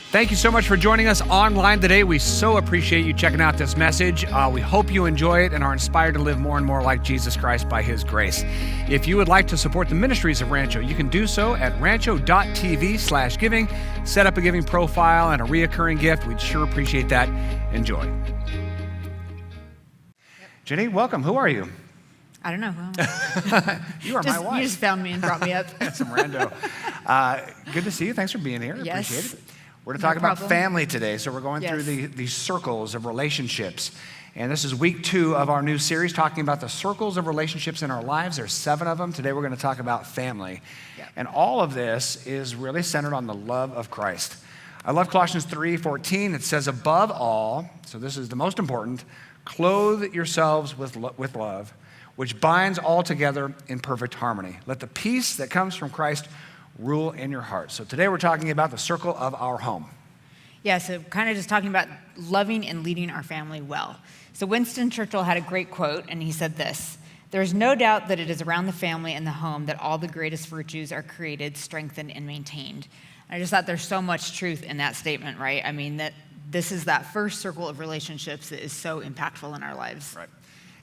Thank you so much for joining us online today. We so appreciate you checking out this message. We hope you enjoy it and are inspired to live more and more like Jesus Christ by His grace. If you would like to support the ministries of Rancho, you can do so at rancho.tv/giving. Set up a giving profile and a reoccurring gift. We'd sure appreciate that. Enjoy. Jenny, welcome. Who are you? I don't know. You are my wife. You just found me and brought me up. Some rando. Good to see you. Thanks for being here. Yes. Appreciate it. We're going to talk about family today. So we're going through these circles of relationships. And this is week 2 of our new series, talking about the circles of relationships in our lives. There's 7 of them. Today we're going to talk about family. Yep. And all of this is really centered on the love of Christ. I love Colossians 3:14. It says, above all, so this is the most important, clothe yourselves with love, which binds all together in perfect harmony. Let the peace that comes from Christ rule in your heart. So today we're talking about the circle of our home. Yeah, so kind of just talking about loving and leading our family well. So Winston Churchill had a great quote, and he said this: "There is no doubt that it is around the family and the home that all the greatest virtues are created, strengthened, and maintained." I just thought there's so much truth in that statement, right? I mean, that this is that first circle of relationships that is so impactful in our lives. Right.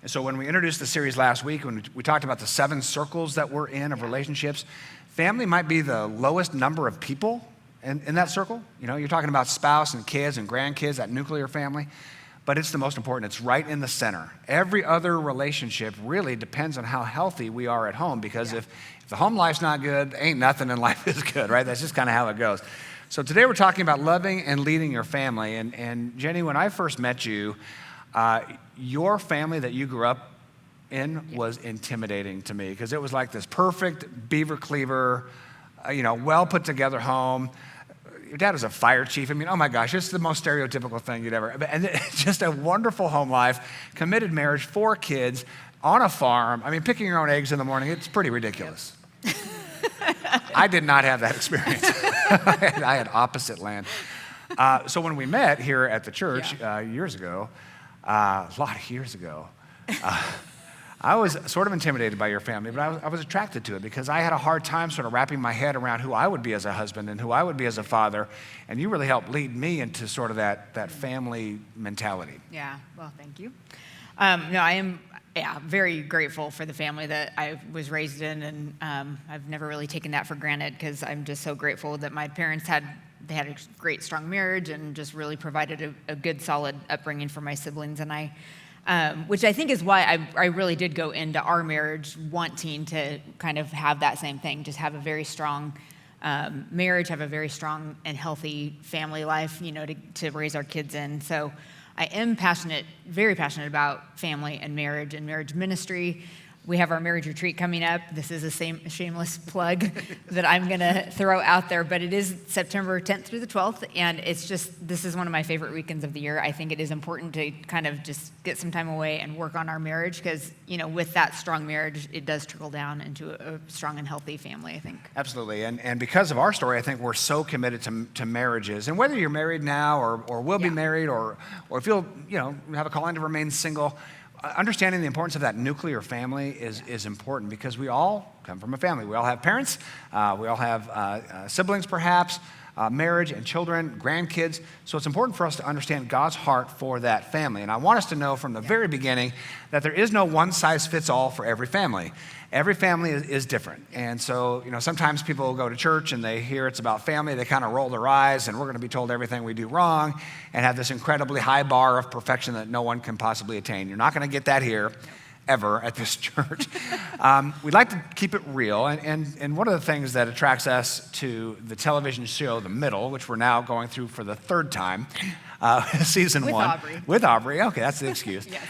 And so when we introduced the series last week, when we talked about the 7 circles that we're in of relationships, family might be the lowest number of people in that circle. You know, you're talking about spouse and kids and grandkids, that nuclear family, but it's the most important. It's right in the center. Every other relationship really depends on how healthy we are at home, because if the home life's not good, ain't nothing in life is good, right? That's just kind of how it goes. So today we're talking about loving and leading your family. And Jenny, when I first met you, your family that you grew up in was intimidating to me, because it was like this perfect beaver cleaver, well put together home. Your dad was a fire chief. I mean, oh my gosh, it's the most stereotypical thing you'd ever, and just a wonderful home life, committed marriage, 4 kids on a farm. I mean, picking your own eggs in the morning, it's pretty ridiculous. I did not have that experience. I had opposite land. So when we met here at the church years ago, a lot of years ago, I was sort of intimidated by your family, but I was attracted to it because I had a hard time sort of wrapping my head around who I would be as a husband and who I would be as a father, and you really helped lead me into sort of that family mentality. Yeah, well, thank you. I am very grateful for the family that I was raised in, and I've never really taken that for granted, because I'm just so grateful that my parents had a great, strong marriage and just really provided a good, solid upbringing for my siblings and I. Which I think is why I really did go into our marriage wanting to kind of have that same thing, just have a very strong marriage, have a very strong and healthy family life, to raise our kids in. So I am very passionate about family and marriage ministry. We have our marriage retreat coming up. This is a shameless plug that I'm going to throw out there, but it is September 10th through the 12th, and this is one of my favorite weekends of the year. I think it is important to kind of just get some time away and work on our marriage, because, with that strong marriage, it does trickle down into a strong and healthy family, I think. Absolutely, and because of our story, I think we're so committed to marriages, and whether you're married now or will be married, or if you'll, have a calling to remain single, understanding the importance of that nuclear family is important, because we all come from a family. We all have parents. We all have siblings, perhaps, marriage and children, grandkids. So it's important for us to understand God's heart for that family. And I want us to know from the very beginning that there is no one-size-fits-all for every family. Every family is different. And so, sometimes people go to church and they hear it's about family, they kind of roll their eyes, and we're going to be told everything we do wrong and have this incredibly high bar of perfection that no one can possibly attain. You're not going to get that here ever at this church. We'd like to keep it real. And one of the things that attracts us to the television show The Middle, which we're now going through for the 3rd time, season 1. With Aubrey. Okay, that's the excuse. Yes.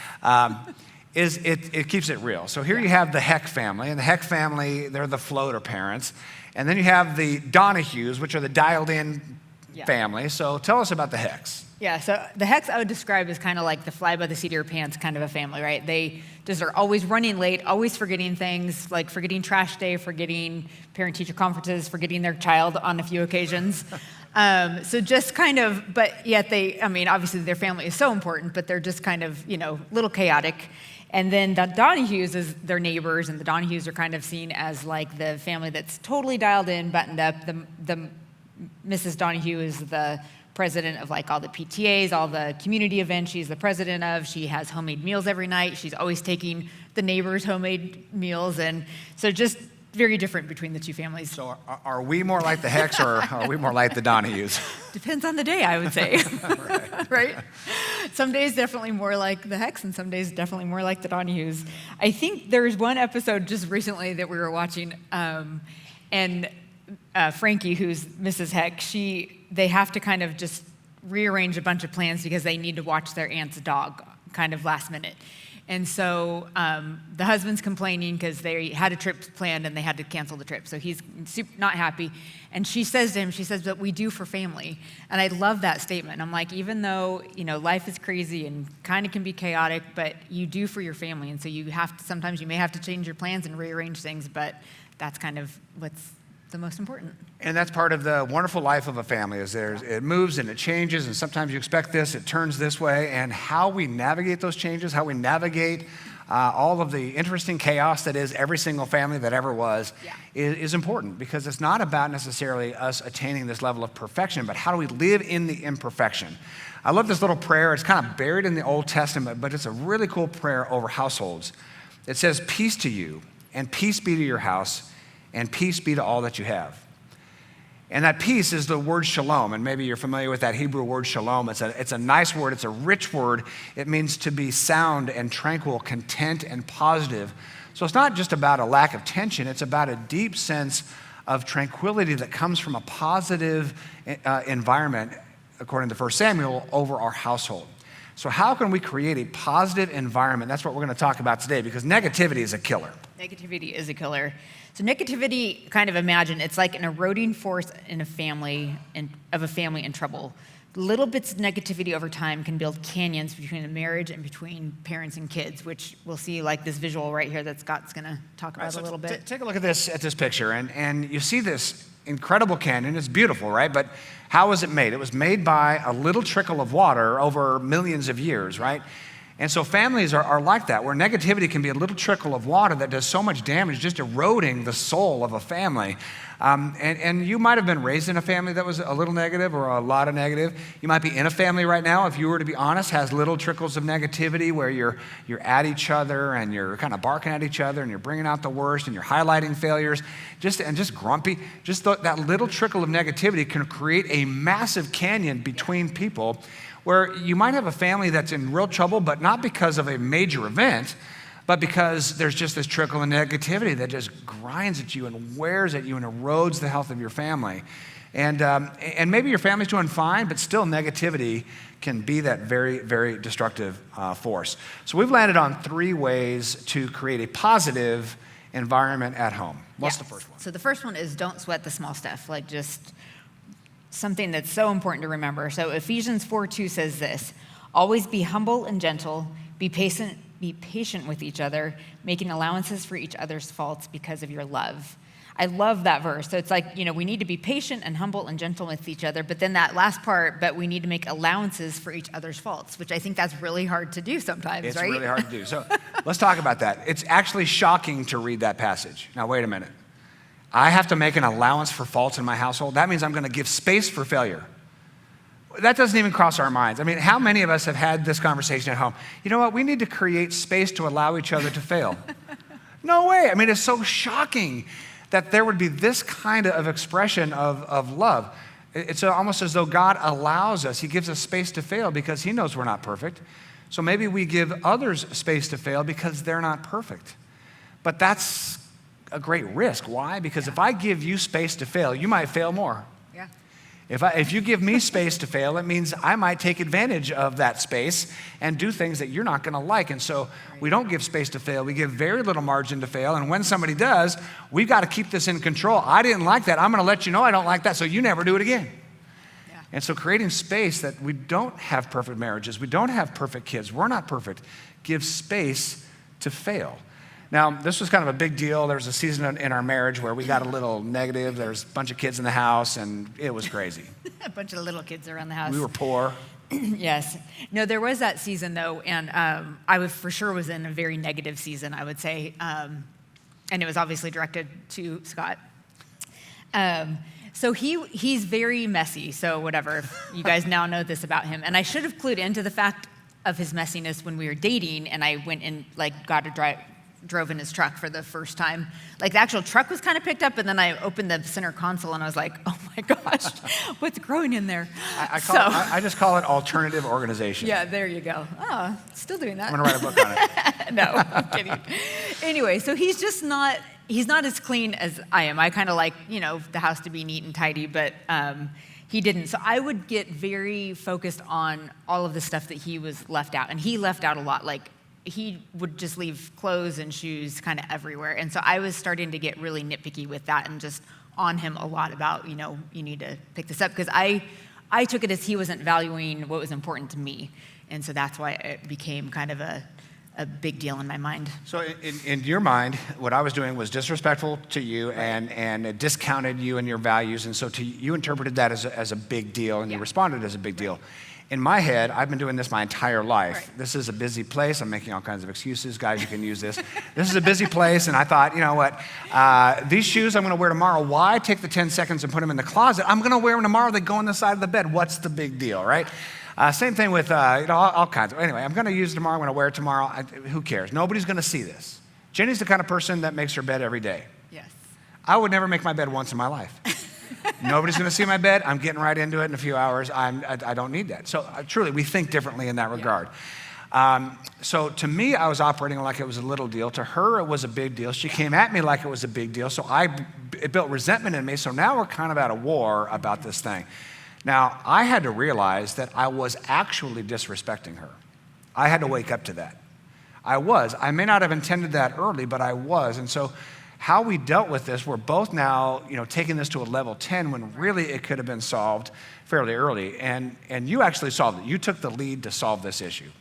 Is it keeps it real. So here you have the Heck family, and the Heck family, they're the floater parents. And then you have the Donahues, which are the dialed-in family. So tell us about the Hecks. Yeah, so the Hecks I would describe as kind of like the fly by the seat of your pants kind of a family, right? They just are always running late, always forgetting things, like forgetting trash day, forgetting parent-teacher conferences, forgetting their child on a few occasions. So just kind of, but yet obviously their family is so important, but they're just kind of, little chaotic. And then the Donahues is their neighbors, and the Donahues are kind of seen as like the family that's totally dialed in, buttoned up. The Mrs. Donahue is the president of like all the PTAs, all the community events she's the president of. She has homemade meals every night. She's always taking the neighbors' homemade meals. And so just very different between the two families. So are we more like the Hecks or are we more like the Donahues? Depends on the day, I would say. Right? Some days definitely more like the Hecks, and some days definitely more like the Donahues. I think there was one episode just recently that we were watching, and Frankie, who's Mrs. Heck, they have to kind of just rearrange a bunch of plans because they need to watch their aunt's dog kind of last minute. And so the husband's complaining because they had a trip planned and they had to cancel the trip. So he's not happy. And she says to him, but we do for family. And I love that statement. I'm like, even though, life is crazy and kind of can be chaotic, but you do for your family. And so sometimes you may have to change your plans and rearrange things, but that's kind of what's the most important. And that's part of the wonderful life of a family is it moves and it changes, and sometimes you expect this, it turns this way, and how we navigate those changes, how we navigate all of the interesting chaos that is every single family that ever was is important, because it's not about necessarily us attaining this level of perfection, but how do we live in the imperfection. I love this little prayer. It's kind of buried in the Old Testament, but it's a really cool prayer over households. It says, "Peace to you, and peace be to your house, and peace be to all that you have." And that peace is the word shalom. And maybe you're familiar with that Hebrew word shalom. It's a nice word. It's a rich word. It means to be sound and tranquil, content and positive. So it's not just about a lack of tension. It's about a deep sense of tranquility that comes from a positive environment, according to 1 Samuel, over our household. So how can we create a positive environment? That's what we're going to talk about today, because negativity is a killer. Negativity is a killer. So negativity, kind of imagine, it's like an eroding force in a family, of a family in trouble. Little bits of negativity over time can build canyons between a marriage and between parents and kids, which we'll see like this visual right here that Scott's going to talk about a little bit. Take a look at this picture, and you see this incredible canyon. It's beautiful, right? But how was it made? It was made by a little trickle of water over millions of years, right? And so families are like that, where negativity can be a little trickle of water that does so much damage, just eroding the soul of a family. And you might have been raised in a family that was a little negative or a lot of negative. You might be in a family right now, if you were to be honest, has little trickles of negativity where you're at each other and you're kind of barking at each other and you're bringing out the worst and you're highlighting failures, just grumpy. Just that little trickle of negativity can create a massive canyon between people, where you might have a family that's in real trouble, but not because of a major event, but because there's just this trickle of negativity that just grinds at you and wears at you and erodes the health of your family. And maybe your family's doing fine, but still negativity can be that very, very destructive force. So we've landed on 3 ways to create a positive environment at home. What's the first one? So the first one is don't sweat the small stuff, like just something that's so important to remember. So Ephesians 4:2 says this: "Always be humble and gentle, be patient with each other, making allowances for each other's faults because of your love." I love that verse. So it's like, we need to be patient and humble and gentle with each other, but then that last part, but we need to make allowances for each other's faults, which I think that's really hard to do sometimes, it's right? It's really hard to do. So let's talk about that. It's actually shocking to read that passage. Now, wait a minute. I have to make an allowance for faults in my household? That means I'm going to give space for failure. That doesn't even cross our minds. I mean, how many of us have had this conversation at home? You know what? We need to create space to allow each other to fail. No way. I mean, it's so shocking that there would be this kind of expression of love. It's almost as though God allows us. He gives us space to fail because he knows we're not perfect. So maybe we give others space to fail because they're not perfect. But that's a great risk. Why? Because if I give you space to fail, you might fail more. Yeah. If you give me space to fail, it means I might take advantage of that space and do things that you're not going to like. And so we don't give space to fail. We give very little margin to fail. And when somebody does, we've got to keep this in control. I didn't like that. I'm going to let you know I don't like that, so you never do it again. Yeah. And so creating space that we don't have perfect marriages, we don't have perfect kids, we're not perfect, gives space to fail. Now, this was kind of a big deal. There was a season in our marriage where we got a little negative. There was a bunch of kids in the house, and it was crazy. A bunch of little kids around the house. We were poor. Yes. No, there was that season, though, and I for sure was in a very negative season, I would say, and it was obviously directed to Scott. So he's very messy, so whatever. You guys now know this about him. And I should have clued into the fact of his messiness when we were dating, and I went and drove in his truck for the first time. Like the actual truck was kind of picked up, and then I opened the center console and I was like, oh my gosh, what's growing in there? I just call it alternative organization. Yeah, there you go. Oh, still doing that. I'm gonna write a book on it. No, I'm kidding. Anyway, so he's not as clean as I am. I kind of like, the house to be neat and tidy, but he didn't. So I would get very focused on all of the stuff that he was left out. And he left out a lot. Like, he would just leave clothes and shoes kind of everywhere. And so I was starting to get really nitpicky with that and just on him a lot about, you need to pick this up. Because I took it as he wasn't valuing what was important to me. And so that's why it became kind of a big deal in my mind. So in your mind, what I was doing was disrespectful to you and it discounted you and your values. And so you interpreted that as a big deal and you responded as a big deal. In my head, I've been doing this my entire life. Right. This is a busy place. I'm making all kinds of excuses. Guys, you can use this. This is a busy place, and I thought, you know what? These shoes I'm going to wear tomorrow. Why take the 10 seconds and put them in the closet? I'm going to wear them tomorrow. They go on the side of the bed. What's the big deal, right? Same thing with all kinds. Anyway, I'm going to use it tomorrow. I'm going to wear it tomorrow. Who cares? Nobody's going to see this. Jenny's the kind of person that makes her bed every day. Yes. I would never make my bed once in my life. Nobody's going to see my bed. I'm getting right into it in a few hours. I don't need that. So truly, we think differently in that regard. So to me, I was operating like it was a little deal. To her, it was a big deal. She came at me like it was a big deal. So it built resentment in me. So now we're kind of at a war about this thing. Now, I had to realize that I was actually disrespecting her. I had to wake up to that. I was. I may not have intended that early, but I was. And so how we dealt with this, we're both now, taking this to a level 10 when really it could have been solved fairly early. And you actually solved it. You took the lead to solve this issue.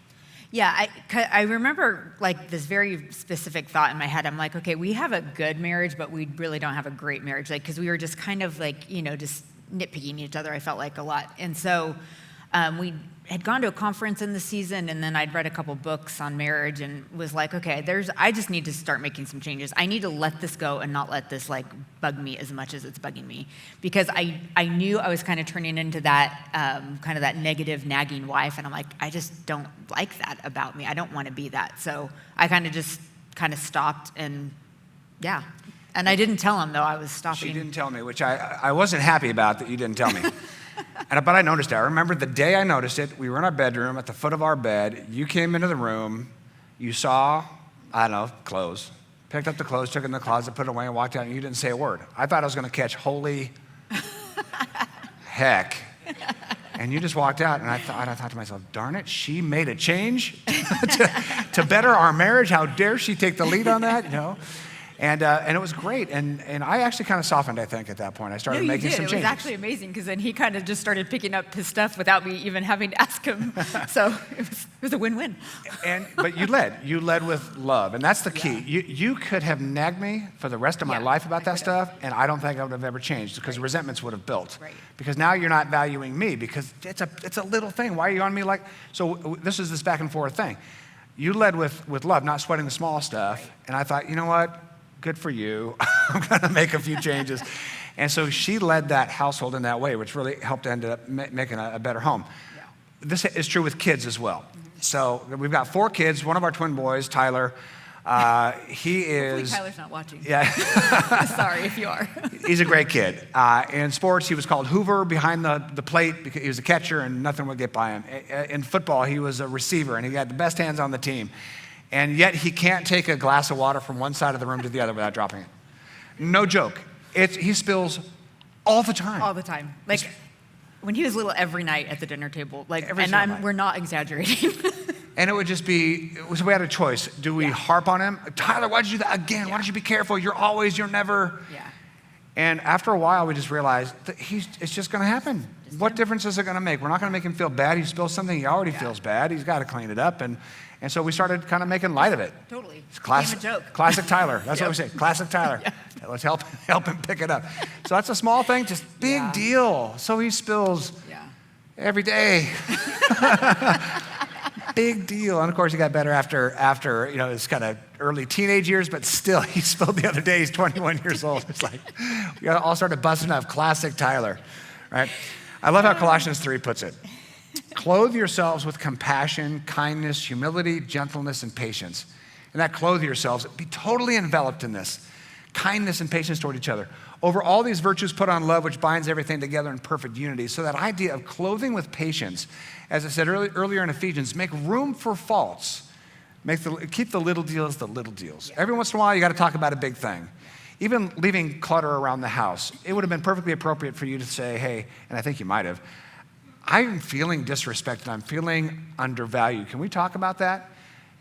Yeah, I remember like this very specific thought in my head. I'm like, okay, we have a good marriage, but we really don't have a great marriage. Like, because we were just kind of like, just nitpicking each other, I felt like a lot. And so we had gone to a conference in the season, and then I'd read a couple books on marriage and was like, okay, I just need to start making some changes. I need to let this go and not let this like bug me as much as it's bugging me. Because I knew I was kind of turning into that kind of that negative, nagging wife, and I'm like, I just don't like that about me. I don't want to be that. So I kind of stopped, and yeah. And I didn't tell him, though, I was stopping. She didn't tell me, which I wasn't happy about that you didn't tell me. But I noticed it. I remember the day I noticed it, we were in our bedroom at the foot of our bed. You came into the room. You saw, clothes. Picked up the clothes, took it in the closet, put it away, and walked out, and you didn't say a word. I thought I was going to catch holy heck. And you just walked out, and I thought to myself, darn it, she made a change to better our marriage. How dare she take the lead on that, And it was great, and I actually kind of softened, I think, at that point. I started making some changes. It was actually amazing, because then he kind of just started picking up his stuff without me even having to ask him. So it was a win-win. But you led with love, and that's the key. Yeah. You could have nagged me for the rest of my life about that stuff, and I don't think I would have ever changed, because resentments would have built. Right. Because now you're not valuing me, because it's a little thing. Why are you on me like? So this is this back and forth thing. You led with love, not sweating the small stuff, and I thought, you know what? Good for you. I'm going to make a few changes. And so she led that household in that way, which really helped end up making a better home. Yeah. This is true with kids as well. Mm-hmm. So we've got 4 kids. One of our twin boys, Tyler, he is... Hopefully Tyler's not watching. Yeah. Sorry if you are. He's a great kid. In sports, he was called Hoover behind the plate because he was a catcher and nothing would get by him. In football, he was a receiver and he had the best hands on the team. And yet he can't take a glass of water from one side of the room to the other without dropping it. No joke. He spills all the time. All the time. Like when he was little, every night at the dinner table. Like, we're not exaggerating. And it would just be, we had a choice. Do we harp on him? Tyler, why'd you do that again? Why don't you be careful? You're never. Yeah. And after a while, we just realized that it's just going to happen. What difference is it going to make? We're not going to make him feel bad. He spills something, he already feels bad. He's got to clean it up. And so we started kind of making light of it. Totally. It's classic, became a joke. Classic Tyler. That's what we say. Classic Tyler. Yeah. Let's help him pick it up. So that's a small thing, just big deal. So he spills every day. big deal. And of course, he got better after his kind of early teenage years, but still, he spilled the other day, he's 21 years old. It's like, we all started busting up classic Tyler, right? I love how Colossians 3 puts it. Clothe yourselves with compassion, kindness, humility, gentleness, and patience. And that clothe yourselves, be totally enveloped in this. Kindness and patience toward each other. Over all these virtues, put on love, which binds everything together in perfect unity. So that idea of clothing with patience, as I said earlier in Ephesians, make room for faults. Keep the little deals the little deals. Every once in a while, you got to talk about a big thing. Even leaving clutter around the house, it would have been perfectly appropriate for you to say, hey, and I think you might have, I'm feeling disrespected. I'm feeling undervalued. Can we talk about that?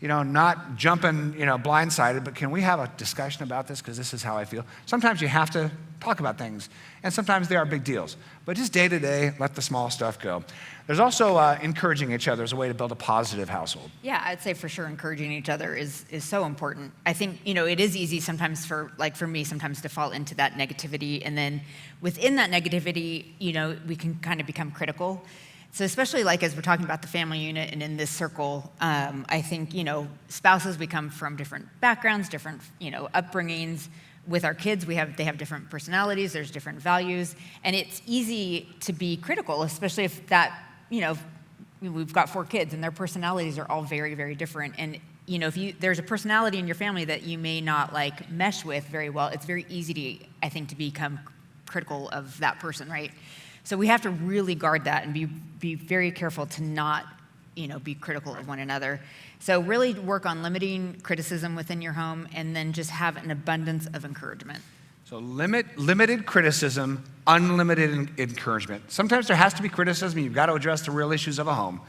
Not jumping, blindsided, but can we have a discussion about this? Because this is how I feel. Sometimes you have to talk about things, and sometimes they are big deals. But just day to day, let the small stuff go. There's also encouraging each other as a way to build a positive household. Yeah, I'd say for sure encouraging each other is so important. I think, it is easy sometimes for me sometimes to fall into that negativity. And then within that negativity, we can kind of become critical. So especially as we're talking about the family unit and in this circle, I think, spouses, we come from different backgrounds, different, upbringings. With our kids, they have different personalities, there's different values, and it's easy to be critical, especially if that, we've got 4 kids and their personalities are all very, very different. And, if there's a personality in your family that you may not mesh with very well, it's very easy to become critical of that person, right? So we have to really guard that and be very careful to not, be critical of one another. So really work on limiting criticism within your home and then just have an abundance of encouragement. So limited criticism, unlimited encouragement. Sometimes there has to be criticism. You've got to address the real issues of a home.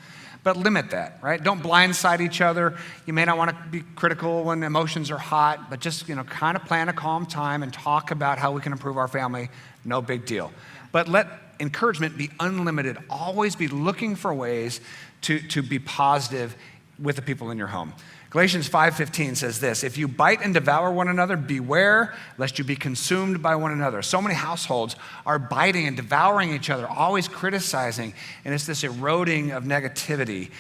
But limit that, right? Don't blindside each other. You may not want to be critical when emotions are hot, but just, kind of plan a calm time and talk about how we can improve our family. No big deal. But let encouragement be unlimited. Always be looking for ways to be positive with the people in your home. Galatians 5:15 says this, if you bite and devour one another, beware lest you be consumed by one another. So many households are biting and devouring each other, always criticizing, and it's this eroding of negativity.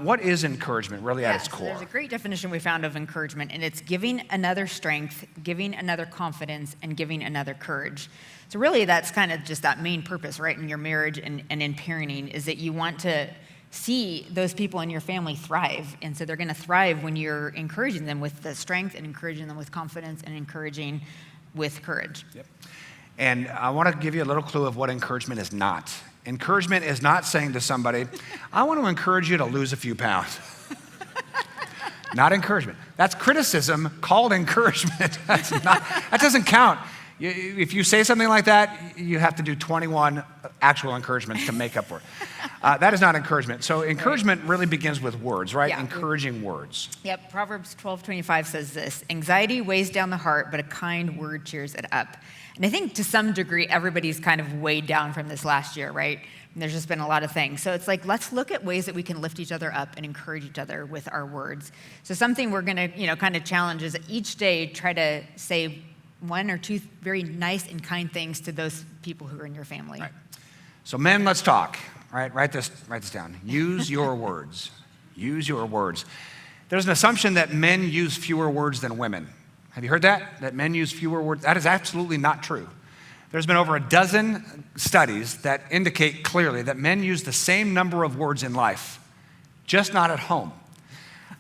What is encouragement really at its core? There's a great definition we found of encouragement, and it's giving another strength, giving another confidence, and giving another courage. So really that's kind of just that main purpose, right, in your marriage and in parenting, is that you want to see those people in your family thrive. And so they're going to thrive when you're encouraging them with the strength and encouraging them with confidence and encouraging with courage. Yep. And I want to give you a little clue of what encouragement is not. Encouragement is not saying to somebody, I want to encourage you to lose a few pounds. Not encouragement. That's criticism called encouragement. That doesn't count. If you say something like that, you have to do 21 actual encouragements to make up for it. That is not encouragement. So encouragement really begins with words, right? Yeah. Encouraging words. Yep, Proverbs 12:25 says this, anxiety weighs down the heart, but a kind word cheers it up. And I think to some degree, everybody's kind of weighed down from this last year, right? And there's just been a lot of things. So it's let's look at ways that we can lift each other up and encourage each other with our words. So something we're gonna, kind of challenge is each day try to say 1 or 2 very nice and kind things to those people who are in your family. Right. So men, let's talk. Right? Write this down. Use your words. Use your words. There's an assumption that men use fewer words than women. Have you heard that? That men use fewer words? That is absolutely not true. There's been over a dozen studies that indicate clearly that men use the same number of words in life, just not at home.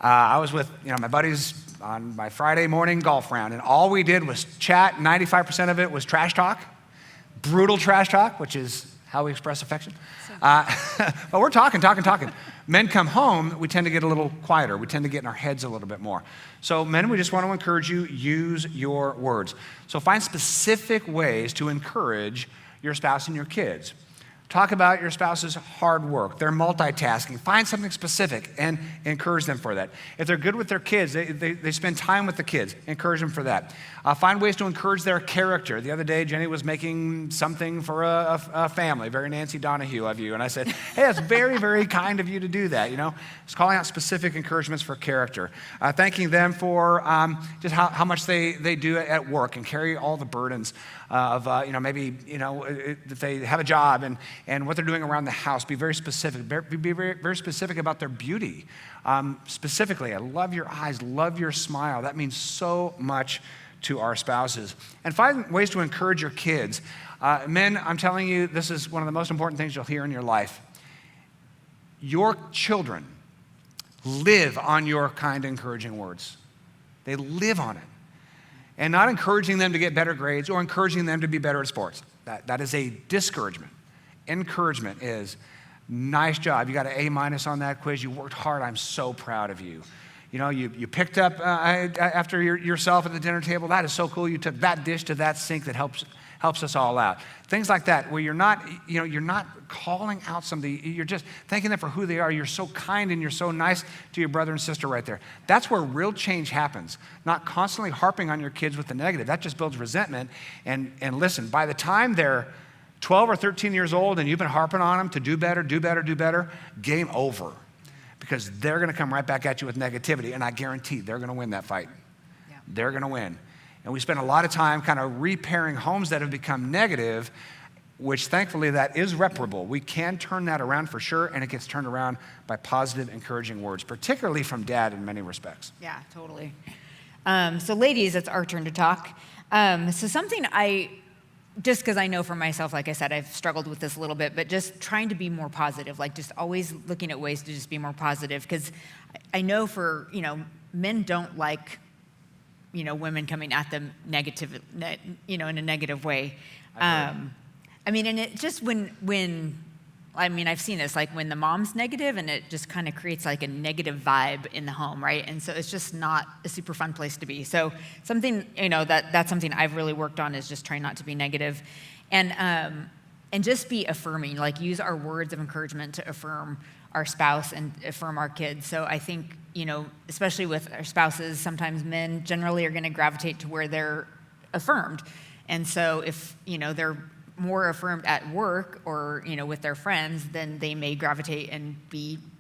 I was with my buddies on my Friday morning golf round, and all we did was chat. 95% of it was trash talk, brutal trash talk, which is how we express affection. But we're talking. Men come home, we tend to get a little quieter. We tend to get in our heads a little bit more. So men, we just want to encourage you, use your words. So find specific ways to encourage your spouse and your kids. Talk about your spouse's hard work, their multitasking. Find something specific and encourage them for that. If they're good with their kids, they spend time with the kids, encourage them for that. Find ways to encourage their character. The other day, Jenny was making something for a family, very Nancy Donahue of you. And I said, hey, that's very, very kind of you to do that, Just calling out specific encouragements for character. Thanking them for just how much they do at work and carry all the burdens. maybe, if they have a job and what they're doing around the house. Be very specific. Be very, very specific about their beauty. Specifically, I love your eyes, love your smile. That means so much to our spouses. And find ways to encourage your kids. Men, I'm telling you, this is one of the most important things you'll hear in your life. Your children live on your kind, encouraging words. They live on it. And not encouraging them to get better grades or encouraging them to be better at sports. That is a discouragement. Encouragement is, nice job. You got an A- on that quiz. You worked hard. I'm so proud of you. You picked up after yourself at the dinner table. That is so cool. You took that dish to that sink that helps us all out. Things like that, where you're not calling out somebody. You're just thanking them for who they are. You're so kind and you're so nice to your brother and sister right there. That's where real change happens. Not constantly harping on your kids with the negative. That just builds resentment. And listen, by the time they're 12 or 13 years old and you've been harping on them to do better, game over. Because they're going to come right back at you with negativity, and I guarantee they're going to win that fight. Yeah. They're going to win. And we spend a lot of time kind of repairing homes that have become negative, which thankfully that is reparable. We can turn that around for sure, and it gets turned around by positive, encouraging words, particularly from dad in many respects. Yeah, totally. So ladies, it's our turn to talk. So something just because I know for myself, like I said, I've struggled with this a little bit, but just trying to be more positive, like just always looking at ways to just be more positive. Because I know men don't like, women coming at them negative, in a negative way. And it just I've seen this, like when the mom's negative and it just kind of creates like a negative vibe in the home, right? And so it's just not a super fun place to be. So something, that's something I've really worked on, is just trying not to be negative. And just be affirming, like use our words of encouragement to affirm our spouse and affirm our kids. So I think, especially with our spouses, sometimes men generally are going to gravitate to where they're affirmed. And so if, they're more affirmed at work or, with their friends, then they may gravitate and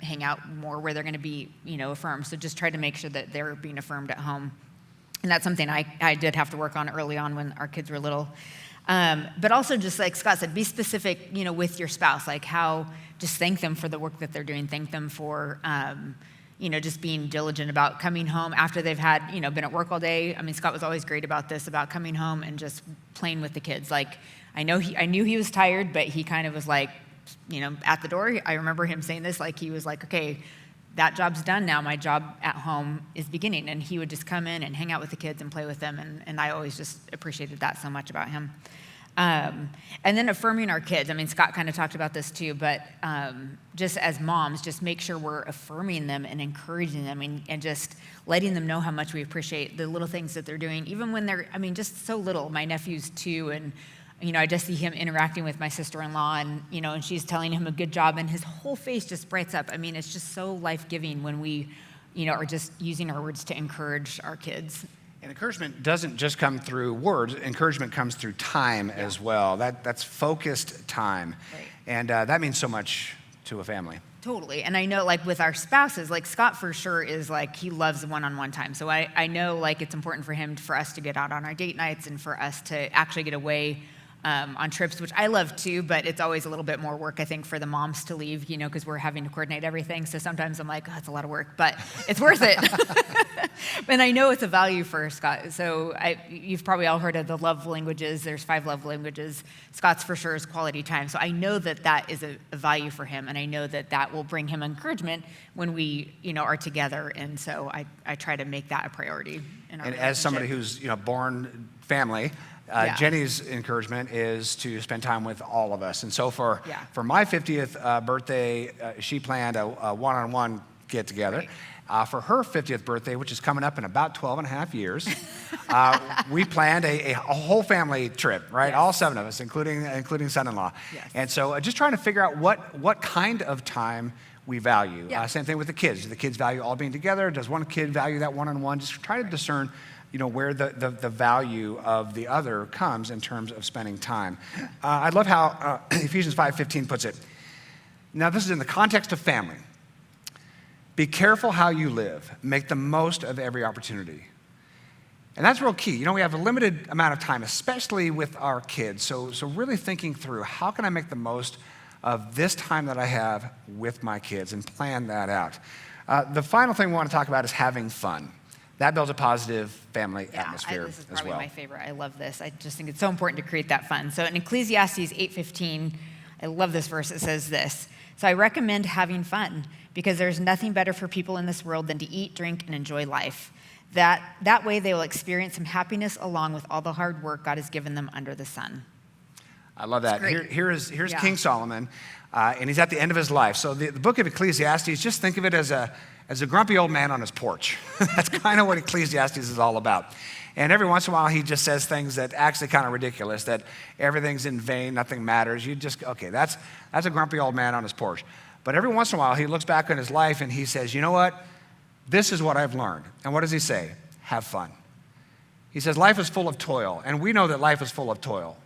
hang out more where they're going to be, affirmed. So just try to make sure that they're being affirmed at home. And that's something I did have to work on early on when our kids were little. But also just like Scott said, be specific, with your spouse, like just thank them for the work that they're doing. Thank them for, just being diligent about coming home after they've had, been at work all day. I mean, Scott was always great about this, about coming home and just playing with the kids. Like, I knew he was tired, but he kind of was like, at the door. I remember him saying this, like he was like, okay, that job's done now. My job at home is beginning. And he would just come in and hang out with the kids and play with them. And I always just appreciated that so much about him. And then affirming our kids. I mean, Scott kind of talked about this too, but just as moms, just make sure we're affirming them and encouraging them and just letting them know how much we appreciate the little things that they're doing, even when they're, just so little. My nephew's 2, and I just see him interacting with my sister-in-law and, and she's telling him a good job and his whole face just brights up. It's just so life-giving when we, are just using our words to encourage our kids. And encouragement doesn't just come through words. Encouragement comes through time as well. That's focused time. Right. And that means so much to a family. Totally. And I know, like, with our spouses, like, Scott for sure is, like, he loves one-on-one time. So I know, like, it's important for us to get out on our date nights and for us to actually get away on trips, which I love too, but it's always a little bit more work, I think, for the moms to leave, because we're having to coordinate everything. So sometimes I'm like, oh, it's a lot of work, but it's worth it. And I know it's a value for Scott. So you've probably all heard of the love languages. There's 5 love languages. Scott's for sure is quality time. So I know that is a value for him, and I know that will bring him encouragement when we, are together. And so I try to make that a priority in our relationship. As somebody who's, born family, Jenny's encouragement is to spend time with all of us. And so for my 50th birthday, she planned a one-on-one get-together. Right. For her 50th birthday, which is coming up in about 12 and a half years, we planned a whole family trip, right? Yes. All 7 of us, including son-in-law. Yes. And so just trying to figure out what kind of time we value. Yeah. Same thing with the kids. Do the kids value all being together? Does one kid value that one-on-one? Just try to discern where the value of the other comes in terms of spending time. I love how Ephesians 5:15 puts it. Now, this is in the context of family. Be careful how you live. Make the most of every opportunity. And that's real key. You know, we have a limited amount of time, especially with our kids. So really thinking through, how can I make the most of this time that I have with my kids, and plan that out. The final thing we want to talk about is having fun. That builds a positive family atmosphere this is as probably well. my favorite. I love this. I just think it's so important to create that fun. So in Ecclesiastes 8:15, I love this verse. It says this: "So I recommend having fun, because there's nothing better for people in this world than to eat, drink, and enjoy life. That way they will experience some happiness along with all the hard work God has given them under the sun." I love that. Here's Yeah. King Solomon, and he's at the end of his life. So the book of Ecclesiastes, just think of it as a grumpy old man on his porch. That's kind of what Ecclesiastes is all about. And every once in a while, he just says things that actually kind of ridiculous, that everything's in vain, nothing matters. You just, okay, that's a grumpy old man on his porch. But every once in a while, he looks back on his life and he says, you know what? This is what I've learned. And what does he say? Have fun. He says, life is full of toil, and we know that life is full of toil.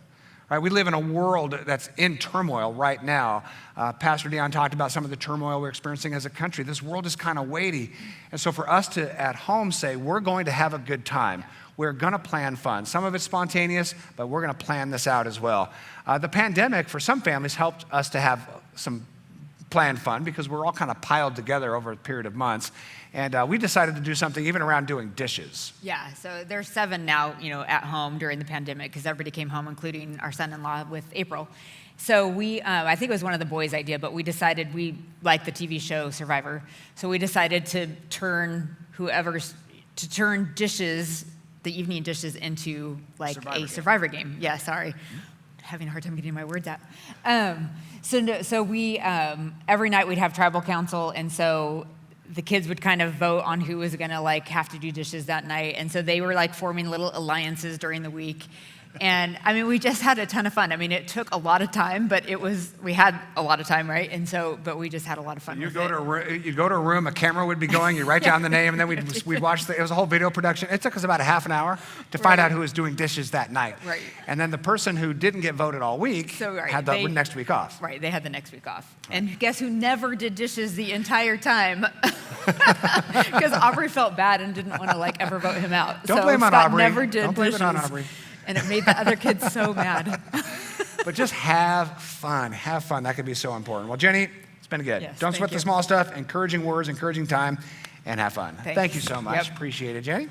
Right, we live in a world that's in turmoil right now. Pastor Dion talked about some of the turmoil we're experiencing as a country. This world is kind of weighty. And so for us to, at home, say, we're going to have a good time. We're going to plan fun. Some of it's spontaneous, but we're going to plan this out as well. The pandemic, for some families, helped us to have some planned fun, because we're all kind of piled together over a period of months. And we decided to do something even around doing dishes. Yeah, so there's 7 now, at home during the pandemic, because everybody came home, including our son-in-law with April. So we, I think it was one of the boys' idea, but we decided we like the TV show Survivor. So we decided to turn dishes, the evening dishes, into like a Survivor game. Yeah, sorry. Having a hard time getting my words out. So we, every night we'd have tribal council, and so the kids would kind of vote on who was gonna have to do dishes that night. And so they were forming little alliances during the week. And I mean, we just had a ton of fun. I mean, it took a lot of time, but we had a lot of time, right? And so, but we just had a lot of fun. You'd go to a room, a camera would be going, you write down the name, and then we'd watch it was a whole video production. It took us about a half an hour to find out who was doing dishes that night. Right. And then the person who didn't get voted all week had the next week off. Right, they had the next week off. And guess who never did dishes the entire time? Because Aubrey felt bad and didn't want to ever vote him out. Don't blame on Aubrey. Never did Don't blame dishes. it on Aubrey. And it made the other kids so mad. But just have fun. Have fun. That could be so important. Well, Jenny, it's been good. Yes, Don't sweat thank the you. small stuff. Encouraging words, encouraging time, and have fun. Thank you so much. Yep. Appreciate it, Jenny.